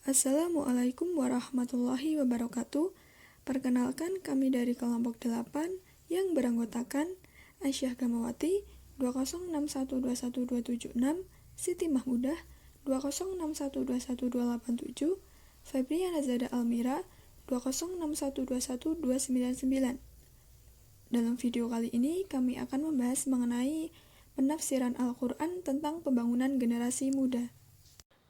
Assalamualaikum warahmatullahi wabarakatuh. Perkenalkan, kami dari kelompok 8 yang beranggotakan Aisyah Gamawati 206121276, Siti Mahmudah 206121287, Febriana Zada Almira 206121299. Dalam video kali ini kami akan membahas mengenai penafsiran Al-Quran tentang pembangunan generasi muda.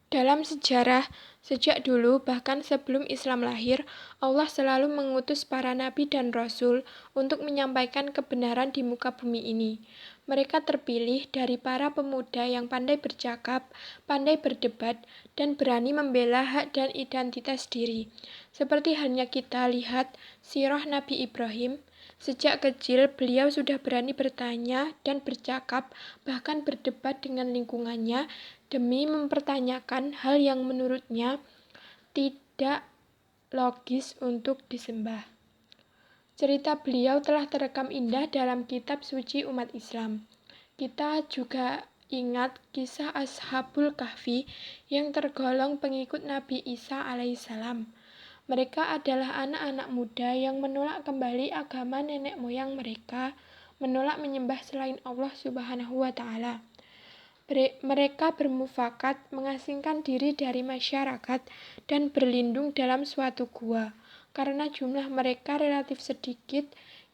Dalam sejarah, sejak dulu bahkan sebelum Islam lahir, Allah selalu mengutus para nabi dan rasul untuk menyampaikan kebenaran di muka bumi ini. Mereka terpilih dari para pemuda yang pandai bercakap, pandai berdebat, dan berani membela hak dan identitas diri. Seperti halnya kita lihat sirah Nabi Ibrahim. Sejak kecil, beliau sudah berani bertanya dan bercakap, bahkan berdebat dengan lingkungannya demi mempertanyakan hal yang menurutnya tidak logis untuk disembah. Cerita beliau telah terekam indah dalam kitab suci umat Islam. Kita juga ingat kisah Ashabul Kahfi yang tergolong pengikut Nabi Isa alaihissalam. Mereka adalah anak-anak muda yang menolak kembali agama nenek moyang mereka, menolak menyembah selain Allah Subhanahu wa Ta'ala. Mereka bermufakat mengasingkan diri dari masyarakat dan berlindung dalam suatu gua, karena jumlah mereka relatif sedikit,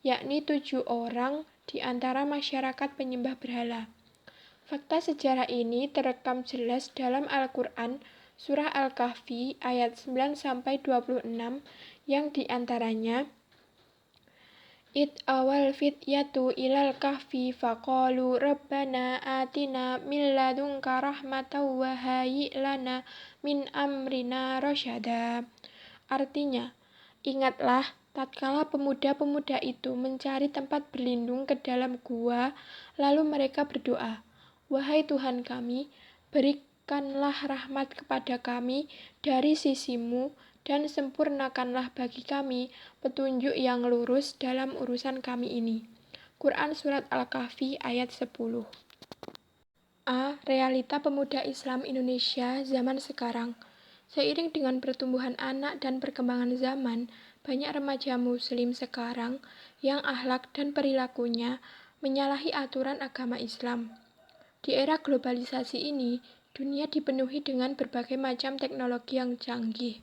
yakni 7 orang di antara masyarakat penyembah berhala. Fakta sejarah ini terekam jelas dalam Al-Quran, Surah Al-Kahfi ayat 9-26 yang diantaranya awal fityatu ilal kahfi faqalu rabbana atina min ladunka rahmatan wa hayyi lana min amrina rasyada. Artinya, ingatlah tatkala pemuda-pemuda itu mencari tempat berlindung ke dalam gua, lalu mereka berdoa, "Wahai Tuhan kami, berikanlah rahmat kepada kami dari sisimu, dan sempurnakanlah bagi kami petunjuk yang lurus dalam urusan kami ini." Quran Surat Al-Kahfi ayat 10. Realita pemuda Islam Indonesia zaman sekarang. Seiring dengan pertumbuhan anak dan perkembangan zaman, banyak remaja muslim sekarang yang akhlak dan perilakunya menyalahi aturan agama Islam. Di era globalisasi ini, dunia dipenuhi dengan berbagai macam teknologi yang canggih.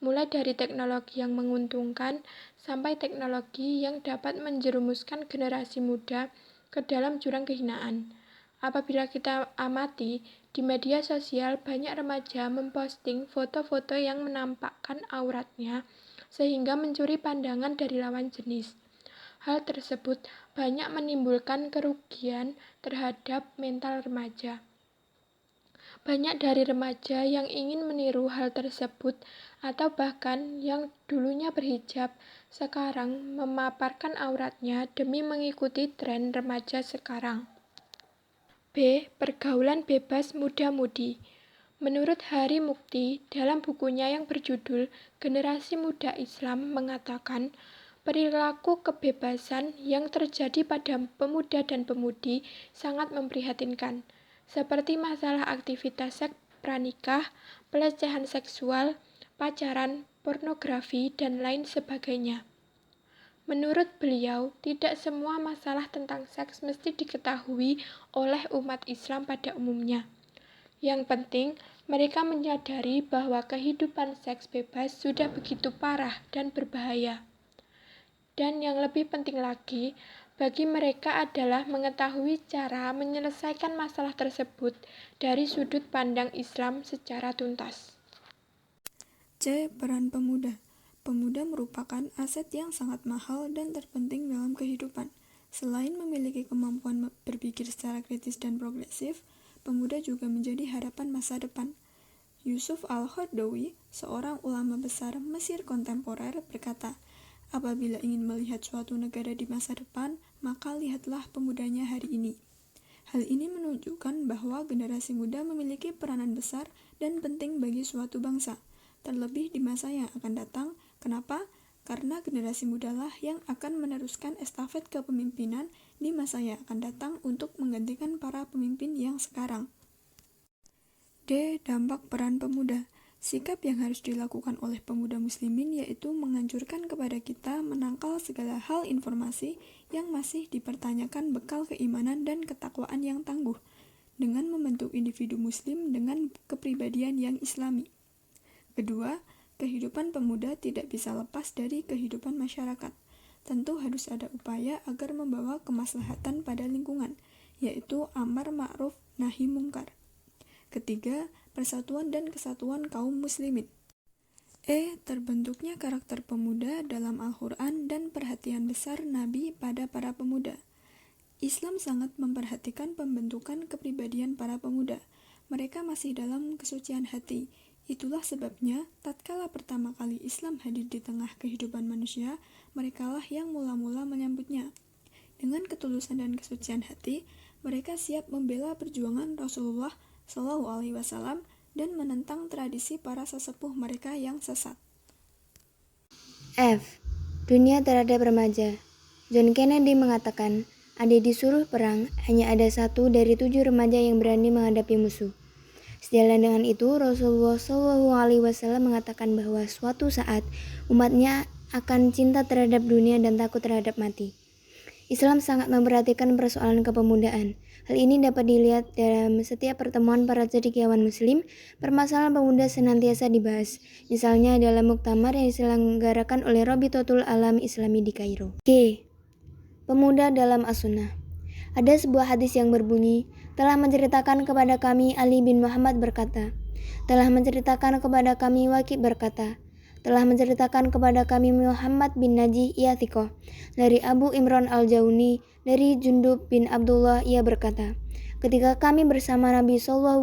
Mulai dari teknologi yang menguntungkan sampai teknologi yang dapat menjerumuskan generasi muda ke dalam jurang kehinaan. Apabila kita amati, di media sosial banyak remaja memposting foto-foto yang menampakkan auratnya sehingga mencuri pandangan dari lawan jenis. Hal tersebut banyak menimbulkan kerugian terhadap mental remaja. Banyak dari remaja yang ingin meniru hal tersebut atau bahkan yang dulunya berhijab sekarang memaparkan auratnya demi mengikuti tren remaja sekarang. B. Pergaulan bebas muda-mudi. Menurut Hari Mukti dalam bukunya yang berjudul Generasi Muda Islam mengatakan, perilaku kebebasan yang terjadi pada pemuda dan pemudi sangat memprihatinkan, seperti masalah aktivitas seks pranikah, pelecehan seksual, pacaran, pornografi, dan lain sebagainya. Menurut beliau, tidak semua masalah tentang seks mesti diketahui oleh umat Islam pada umumnya. Yang penting, mereka menyadari bahwa kehidupan seks bebas sudah begitu parah dan berbahaya. Dan yang lebih penting lagi, bagi mereka adalah mengetahui cara menyelesaikan masalah tersebut dari sudut pandang Islam secara tuntas. C. Peran pemuda. Pemuda merupakan aset yang sangat mahal dan terpenting dalam kehidupan. Selain memiliki kemampuan berpikir secara kritis dan progresif, pemuda juga menjadi harapan masa depan. Yusuf Al-Qaradawi, seorang ulama besar Mesir kontemporer, berkata, "Apabila ingin melihat suatu negara di masa depan, maka lihatlah pemudanya hari ini." Hal ini menunjukkan bahwa generasi muda memiliki peranan besar dan penting bagi suatu bangsa, terlebih di masa yang akan datang. Kenapa? Karena generasi mudalah yang akan meneruskan estafet kepemimpinan di masa yang akan datang untuk menggantikan para pemimpin yang sekarang. D. Dampak peran pemuda. Sikap yang harus dilakukan oleh pemuda muslimin yaitu menganjurkan kepada kita menangkal segala hal informasi yang masih dipertanyakan bekal keimanan dan ketakwaan yang tangguh, dengan membentuk individu muslim dengan kepribadian yang islami. Kedua, kehidupan pemuda tidak bisa lepas dari kehidupan masyarakat. Tentu harus ada upaya agar membawa kemaslahatan pada lingkungan, yaitu amar ma'ruf nahi mungkar. Ketiga, persatuan dan kesatuan kaum muslimin. Terbentuknya karakter pemuda dalam Al-Quran dan perhatian besar Nabi pada para pemuda. Islam sangat memperhatikan pembentukan kepribadian para pemuda. Mereka masih dalam kesucian hati. Itulah sebabnya, tatkala pertama kali Islam hadir di tengah kehidupan manusia, merekalah yang mula-mula menyambutnya. Dengan ketulusan dan kesucian hati, mereka siap membela perjuangan Rasulullah SAW dan menentang tradisi para sesepuh mereka yang sesat. F. Dunia terhadap remaja. John Kennedy mengatakan, andai disuruh perang, hanya ada 1 dari 7 remaja yang berani menghadapi musuh. Sejalan dengan itu, Rasulullah SAW mengatakan bahwa suatu saat umatnya akan cinta terhadap dunia dan takut terhadap mati. Islam sangat memperhatikan persoalan kepemudaan. Hal ini dapat dilihat dalam setiap pertemuan para cendekiawan muslim, permasalahan pemuda senantiasa dibahas. Misalnya dalam muktamar yang diselenggarakan oleh Rabitatul Alam Islami di Kairo. G. Pemuda dalam as-sunnah. Ada sebuah hadis yang berbunyi, telah menceritakan kepada kami Ali bin Muhammad berkata, telah menceritakan kepada kami Waqi berkata, telah menceritakan kepada kami Muhammad bin Najih ia thiqah, dari Abu Imran al-Jauni, dari Jundub bin Abdullah ia berkata, ketika kami bersama Nabi SAW,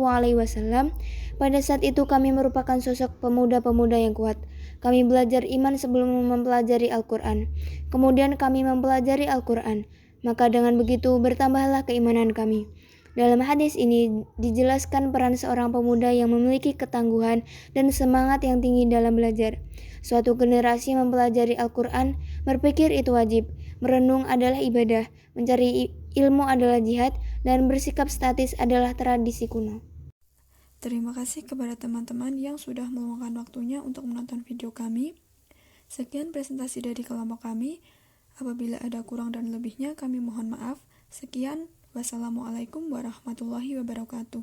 pada saat itu kami merupakan sosok pemuda-pemuda yang kuat. Kami belajar iman sebelum mempelajari Al-Quran. Kemudian kami mempelajari Al-Quran. Maka dengan begitu bertambahlah keimanan kami. Dalam hadis ini dijelaskan peran seorang pemuda yang memiliki ketangguhan dan semangat yang tinggi dalam belajar. Suatu generasi mempelajari Al-Quran, berpikir itu wajib, merenung adalah ibadah, mencari ilmu adalah jihad, dan bersikap statis adalah tradisi kuno. Terima kasih kepada teman-teman yang sudah meluangkan waktunya untuk menonton video kami. Sekian presentasi dari kelompok kami. Apabila ada kurang dan lebihnya, kami mohon maaf. Sekian, wassalamualaikum warahmatullahi wabarakatuh.